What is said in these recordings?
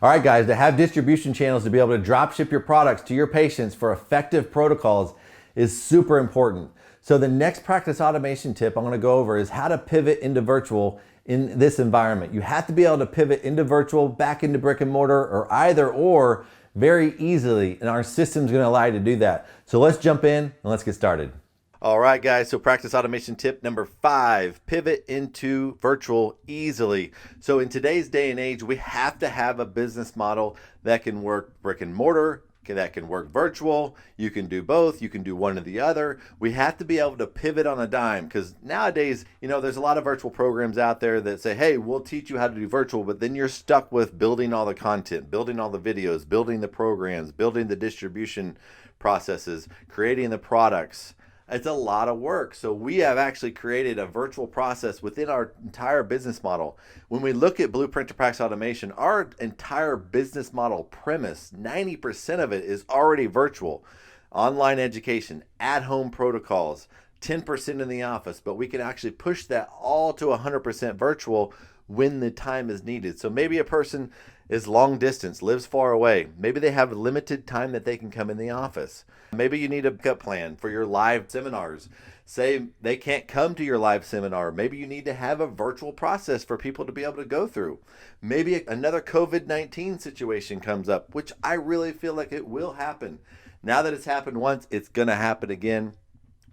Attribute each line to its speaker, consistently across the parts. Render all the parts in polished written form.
Speaker 1: All right, guys, to have distribution channels to be able to drop ship your products to your patients for effective protocols is super important. So the next practice automation tip I'm going to go over is how to pivot into virtual in this environment. You have to be able to pivot into virtual, back into brick and mortar, or either or very easily, and our system's going to allow you to do that. So let's jump in and let's get started. All right, guys, so practice automation tip number 5, pivot into virtual easily. So in today's day and age, we have to have a business model that can work brick and mortar, that can work virtual. You can do both. You can do one or the other. We have to be able to pivot on a dime because nowadays, there's a lot of virtual programs out there that say, hey, we'll teach you how to do virtual, but then you're stuck with building all the content, building all the videos, building the programs, building the distribution processes, creating the products. It's a lot of work. So we have actually created a virtual process within our entire business model. When we look at Blueprint to Practice Automation, our entire business model premise, 90% of it is already virtual. Online education, at-home protocols, 10% in the office, but we can actually push that all to 100% virtual when the time is needed. So maybe a person is long distance, lives far away. Maybe they have limited time that they can come in the office. Maybe you need a backup plan for your live seminars. Say they can't come to your live seminar. Maybe you need to have a virtual process for people to be able to go through. Maybe another COVID-19 situation comes up, which I really feel like it will happen. Now that it's happened once, it's going to happen again.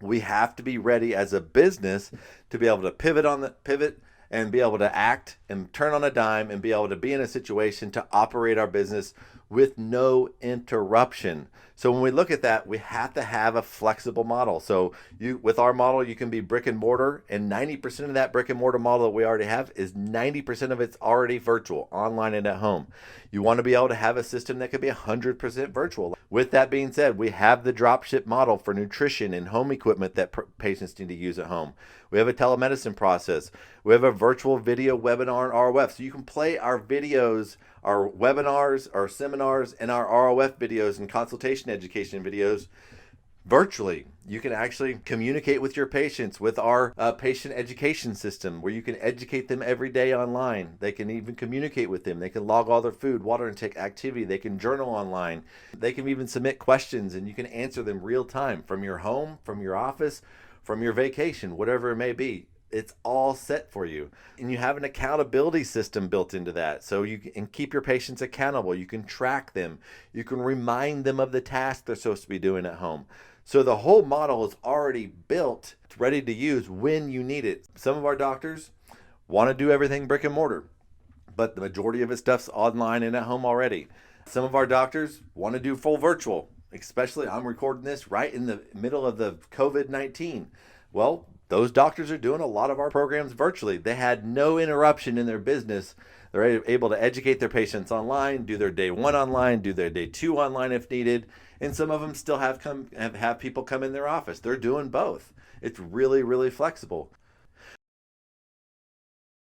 Speaker 1: We have to be ready as a business to be able to pivot and be able to act and turn on a dime and be able to be in a situation to operate our business with no interruption. So when we look at that, we have to have a flexible model. So with our model, you can be brick and mortar, and 90% of that brick and mortar model that we already have is 90% of it's already virtual, online and at home. You want to be able to have a system that could be 100% virtual. With that being said, we have the dropship model for nutrition and home equipment that patients need to use at home. We have a telemedicine process. We have a virtual video webinar and ROF. So you can play our videos, our webinars, our seminars, and our ROF videos and consultation education videos virtually. You can actually communicate with your patients with our patient education system where you can educate them every day online. They can even communicate with them. They can log all their food, water intake, activity. They can journal online. They can even submit questions and you can answer them real time from your home, from your office, from your vacation, whatever it may be. It's all set for you. And you have an accountability system built into that. So you can keep your patients accountable. You can track them. You can remind them of the tasks they're supposed to be doing at home. So the whole model is already built, it's ready to use when you need it. Some of our doctors want to do everything brick and mortar, but the majority of his stuff's online and at home already. Some of our doctors want to do full virtual, especially I'm recording this right in the middle of the COVID-19. Well, those doctors are doing a lot of our programs virtually. They had no interruption in their business. They're able to educate their patients online, do their day 1 online, do their day 2 online if needed. And some of them still have people come in their office. They're doing both. It's really, really flexible.